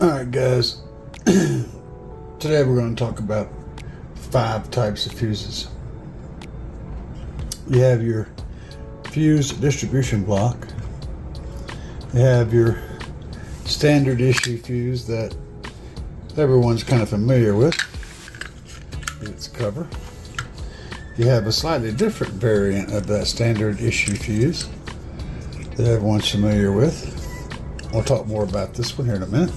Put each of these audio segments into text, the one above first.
Alright guys, today we're going to talk about 5 types of fuses. You have your fuse distribution block. You have your standard issue fuse that everyone's kind of familiar with. Its cover. You have a slightly different variant of that standard issue fuse that everyone's familiar with. I'll talk more about this one here in a minute.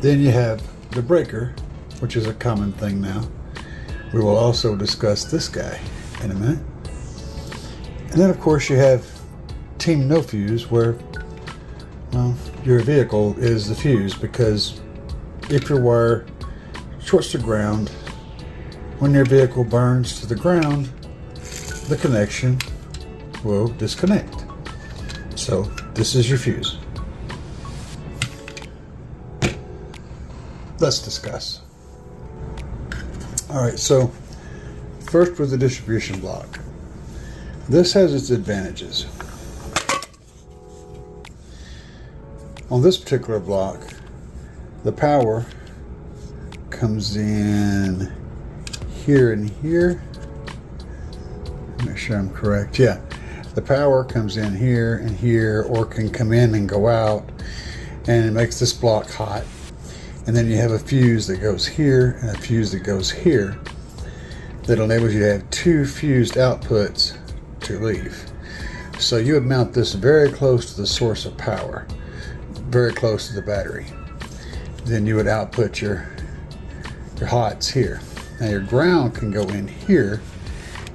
Then you have the breaker, which is a common thing now. We will also discuss this guy in a minute. And then of course you have team no fuse, where, well, your vehicle is the fuse, because if your wire shorts to ground, when your vehicle burns to the ground, the connection will disconnect. So this is your fuse. Let's discuss. Alright, so first with the distribution block. This has its advantages. On this particular block, the power comes in here and here. Make sure I'm correct. Yeah, the power comes in here and here, or can come in and go out, and it makes this block hot. And then you have a fuse that goes here and a fuse that goes here that enables you to have 2 fused outputs to leave. So you would mount this very close to the source of power, very close to the battery. Then you would output your hots here. Now your ground can go in here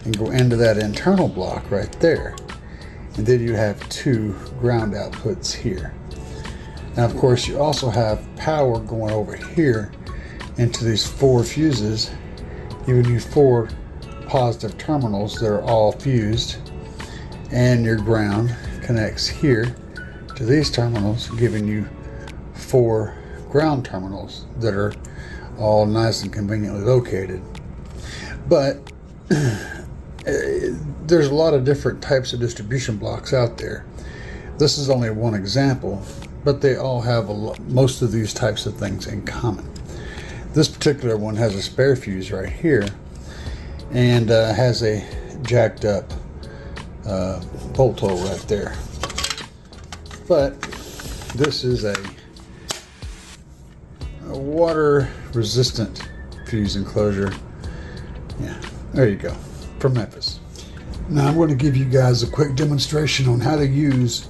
and go into that internal block right there. And then you have 2 ground outputs here. Now of course you also have power going over here into these 4 fuses, giving you 4 positive terminals that are all fused, and your ground connects here to these terminals, giving you 4 ground terminals that are all nice and conveniently located. But there's a lot of different types of distribution blocks out there. This is only one example, but they all have most of these types of things in common. This particular one has a spare fuse right here, and has a jacked up bolt hole right there. But this is a water resistant fuse enclosure. Yeah, there you go, from Memphis. Now I'm going to give you guys a quick demonstration on how to use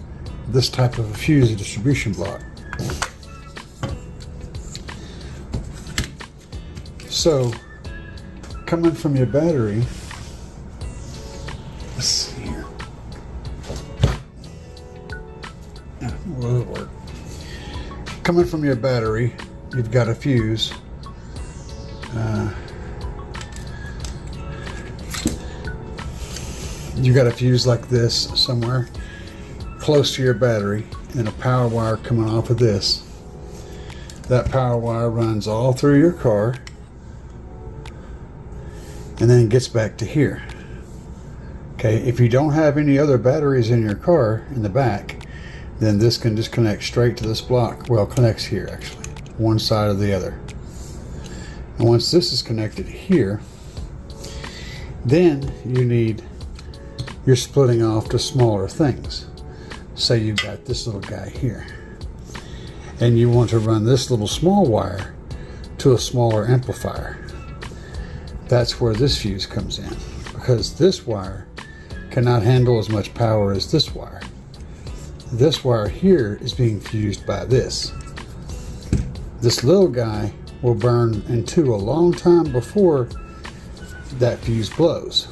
this type of a fuse distribution block. So, coming from your battery, let's see here. Will it work? Coming from your battery, you've got a fuse. You got a fuse like this somewhere close to your battery, and a power wire coming off of this. That power wire runs all through your car and then gets back to here. Okay, if you don't have any other batteries in your car in the back, then this can just connect straight to this block. Well, it connects here actually, one side or the other. And once this is connected here, then you're splitting off to smaller things. Say you've got this little guy here, and you want to run this little small wire to a smaller amplifier. That's where this fuse comes in, because this wire cannot handle as much power as this wire. This wire here is being fused by this. This little guy will burn in 2 a long time before that fuse blows.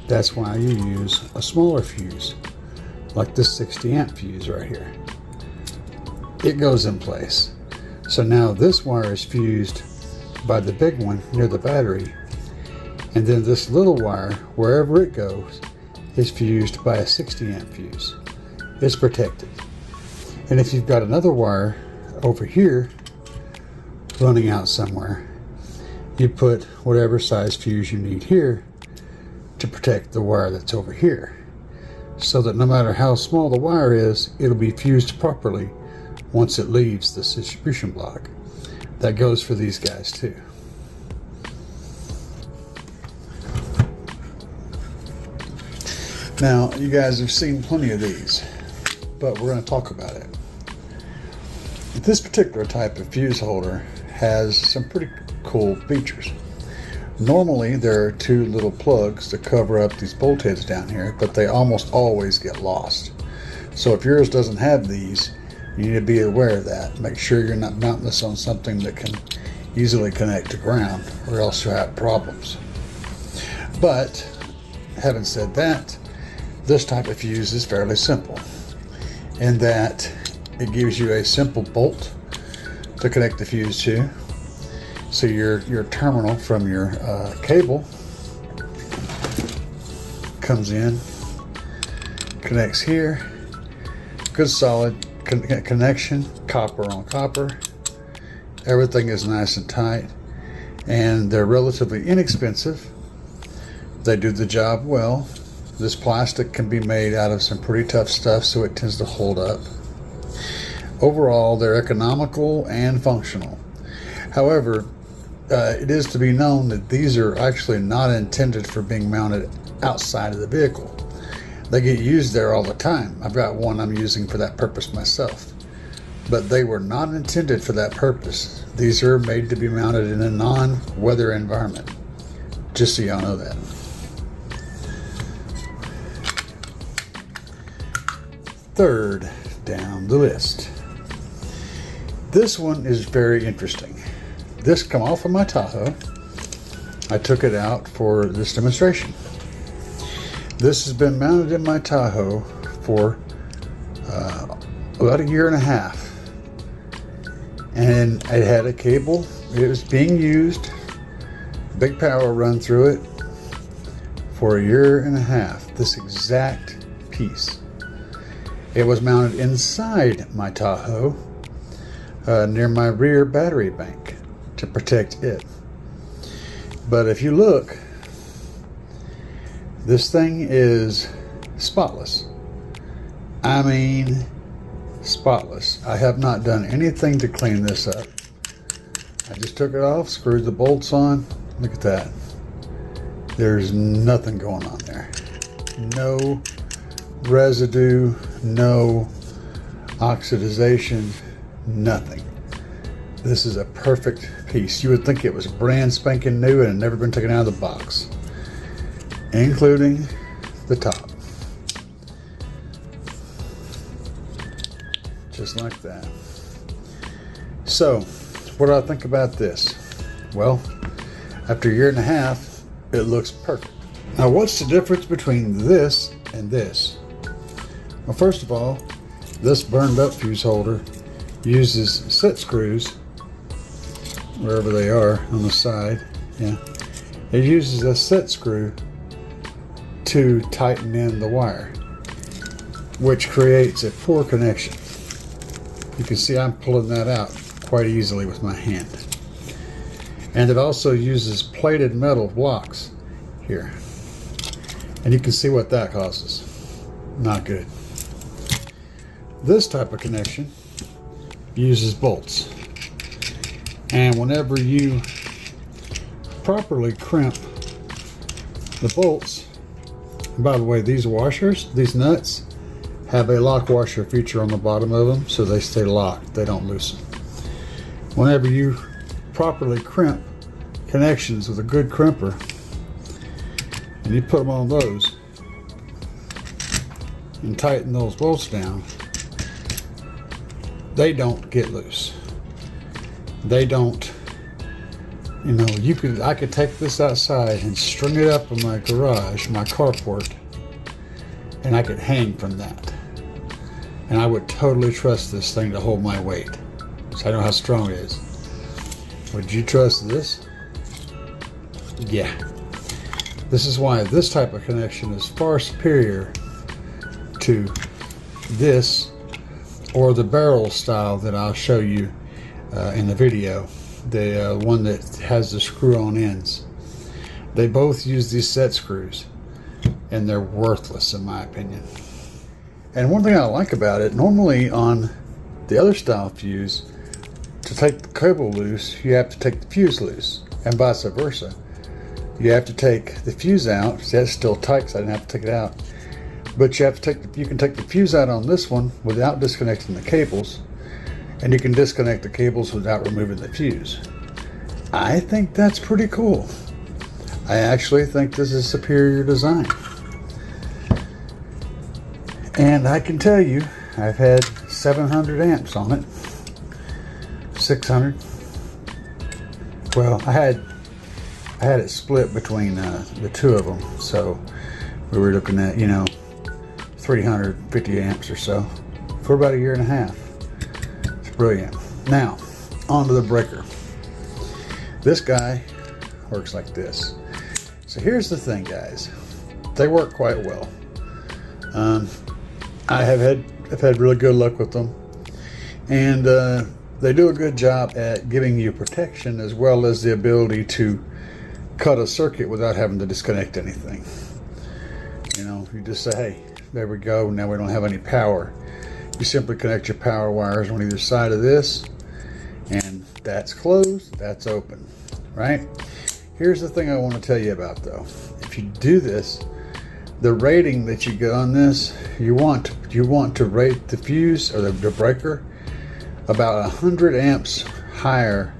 That's why you use a smaller fuse, like this 60 amp fuse right here. It goes in place. So now this wire is fused by the big one near the battery, and then this little wire, wherever it goes, is fused by a 60 amp fuse. It's protected. And if you've got another wire over here running out somewhere, you put whatever size fuse you need here to protect the wire that's over here. so that no matter how small the wire is, it'll be fused properly once it leaves this distribution block. That goes for these guys too. Now, you guys have seen plenty of these, but we're going to talk about it. This particular type of fuse holder has some pretty cool features. Normally, there are two little plugs to cover up these bolt heads down here, but they almost always get lost. So if yours doesn't have these, you need to be aware of that. Make sure you're not mounting this on something that can easily connect to ground, or else you'll have problems. But having said that, this type of fuse is fairly simple in that it gives you a simple bolt to connect the fuse to. So your terminal from your cable comes in, connects here, good solid connection, copper on copper. Everything is nice and tight, and they're relatively inexpensive. They do the job well. This plastic can be made out of some pretty tough stuff, so it tends to hold up. Overall, they're economical and functional. However, it is to be known that these are actually not intended for being mounted outside of the vehicle. They get used there all the time. I've got one I'm using for that purpose myself. But they were not intended for that purpose. These are made to be mounted in a non-weather environment. Just so y'all know that. Third down the list. This one is very interesting. This come off of my Tahoe. I took it out for this demonstration. This has been mounted in my Tahoe for about a year and a half. And it had a cable. It was being used. Big power run through it for a year and a half. This exact piece. It was mounted inside my Tahoe near my rear battery bank to protect it. But if you look, this thing is spotless. I mean, spotless. I have not done anything to clean this up. I just took it off, screwed the bolts on. Look at that. There's nothing going on there. No residue, no oxidization, nothing. This is a perfect piece. You would think it was brand spanking new and had never been taken out of the box, including the top. Just like that. So, what do I think about this? Well, after a year and a half, it looks perfect. Now, what's the difference between this and this? Well, first of all, this burned up fuse holder uses set screws, wherever they are on the side. Yeah, it uses a set screw to tighten in the wire, which creates a poor connection. You can see I'm pulling that out quite easily with my hand. And it also uses plated metal blocks here. And you can see what that causes. Not good. This type of connection uses bolts. And whenever you properly crimp the bolts, and by the way, these washers, these nuts, have a lock washer feature on the bottom of them, so they stay locked, they don't loosen. Whenever you properly crimp connections with a good crimper, and you put them on those and tighten those bolts down, they don't get loose. They don't, you know, I could take this outside and string it up in my garage, my carport, and I could hang from that. And I would totally trust this thing to hold my weight. So I know how strong it is. Would you trust this? Yeah. This is why this type of connection is far superior to this or the barrel style that I'll show you in the video. The one that has the screw-on ends. They both use these set screws, and they're worthless in my opinion. And one thing I like about it, normally on the other style fuse, to take the cable loose, you have to take the fuse loose, and vice versa. You have to take the fuse out. See, that's still tight, so I didn't have to take it out. But you have to take you can take the fuse out on this one without disconnecting the cables, and you can disconnect the cables without removing the fuse. I think that's pretty cool. I actually think this is superior design. And I can tell you, I've had 700 amps on it. 600. Well, I had it split between the two of them, so we were looking at, 350 amps or so for about a year and a half. It's brilliant. Now, onto the breaker. This guy works like this. So here's the thing, guys. They work quite well. I've had really good luck with them, and they do a good job at giving you protection as well as the ability to cut a circuit without having to disconnect anything. You just say, hey, there we go, now we don't have any power. You simply connect your power wires on either side of this, and that's closed, that's open, right? Here's the thing I want to tell you about, though. If you do this, the rating that you get on this, you want to rate the fuse or the breaker about 100 amps higher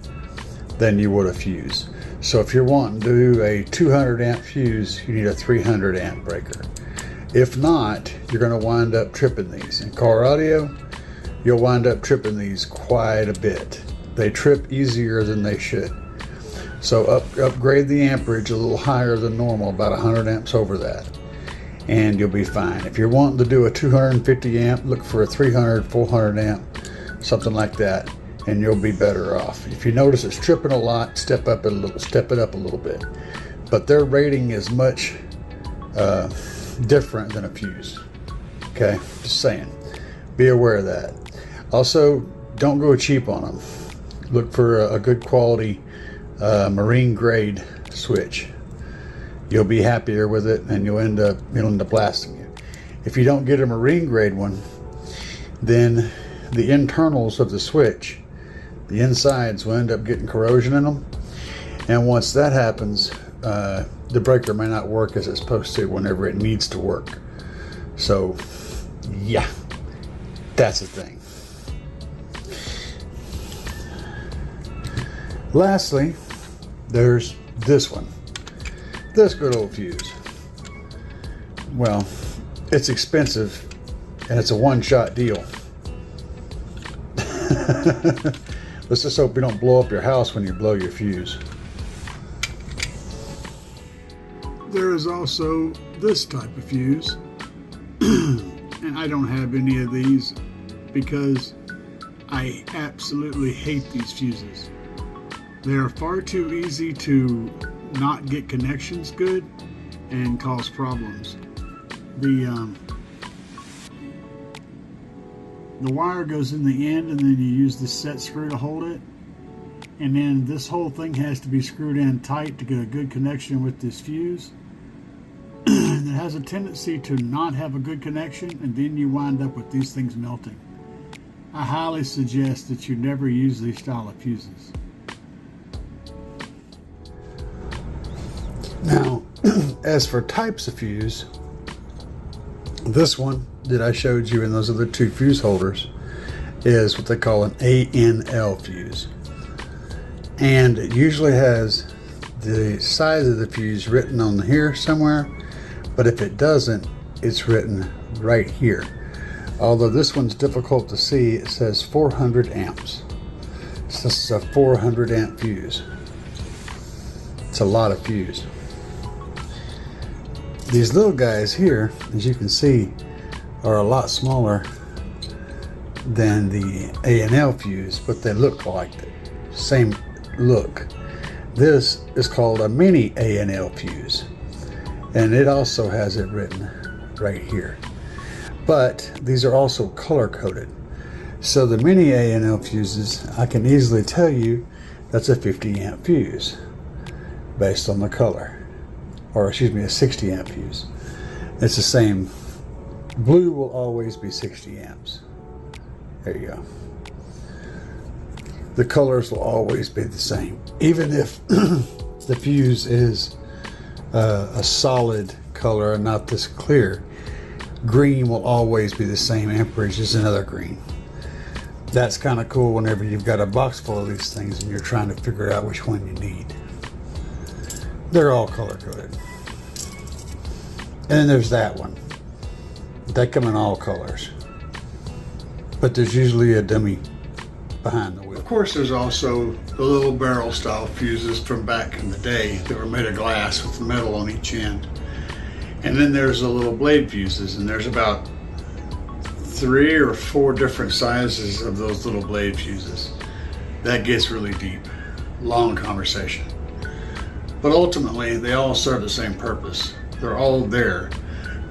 than you would a fuse. So if you're wanting to do a 200 amp fuse, you need a 300 amp breaker. If not, you're going to wind up tripping these. In car audio, you'll wind up tripping these quite a bit. They trip easier than they should. So upgrade the amperage a little higher than normal, about 100 amps over that, and you'll be fine. If you're wanting to do a 250 amp, look for a 300, 400 amp, something like that, and you'll be better off. If you notice it's tripping a lot, step it up a little bit. But their rating is much different than a fuse. Okay, just saying. Be aware of that. Also, don't go cheap on them. Look for a good quality marine grade switch. You'll be happier with it, and you'll end up lasting you. If you don't get a marine grade one, then the internals of the switch, the insides, will end up getting corrosion in them, and once that happens, the breaker may not work as it's supposed to whenever it needs to work. So yeah, that's the thing. Lastly, there's this one, this good old fuse. Well, it's expensive, and it's a one-shot deal. Let's just hope you don't blow up your house when you blow your fuse. There is also this type of fuse, and I don't have any of these because I absolutely hate these fuses. They are far too easy to not get connections good and cause problems. The wire goes in the end, and then you use the set screw to hold it, and then this whole thing has to be screwed in tight to get a good connection with this fuse. And it has a tendency to not have a good connection, and then you wind up with these things melting. I highly suggest that you never use these style of fuses. Now, as for types of fuse, this one that I showed you and those other two fuse holders is what they call an ANL fuse. And it usually has the size of the fuse written on here somewhere, but if it doesn't, it's written right here. Although this one's difficult to see, it says 400 amps. So this is a 400 amp fuse. It's a lot of fuse. These little guys here, as you can see, are a lot smaller than the ANL fuse, but they look like the same look. This is called a mini ANL fuse, and it also has it written right here. But these are also color coded. So the mini ANL fuses, I can easily tell you that's a 50 amp fuse based on the color. Or excuse me, a 60 amp fuse. It's the same Blue will always be 60 amps. There you go. The colors will always be the same. Even if the fuse is a solid color and not this clear, green will always be the same amperage as another green. That's kind of cool whenever you've got a box full of these things and you're trying to figure out which one you need. They're all color coded. And then there's that one. They come in all colors. But there's usually a dummy behind the wheel. Of course, there's also the little barrel style fuses from back in the day that were made of glass with metal on each end. And then there's the little blade fuses, and there's about 3 or 4 different sizes of those little blade fuses. That gets really deep. Long conversation. But ultimately, they all serve the same purpose. They're all there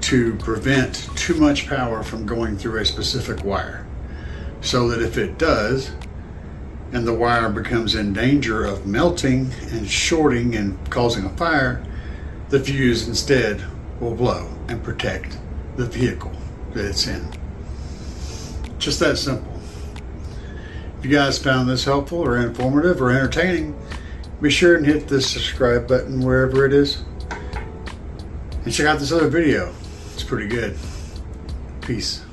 to prevent too much power from going through a specific wire. So that if it does, and the wire becomes in danger of melting and shorting and causing a fire, the fuse instead will blow and protect the vehicle that it's in. Just that simple. If you guys found this helpful or informative or entertaining, be sure and hit the subscribe button wherever it is. And check out this other video. It's pretty good. Peace.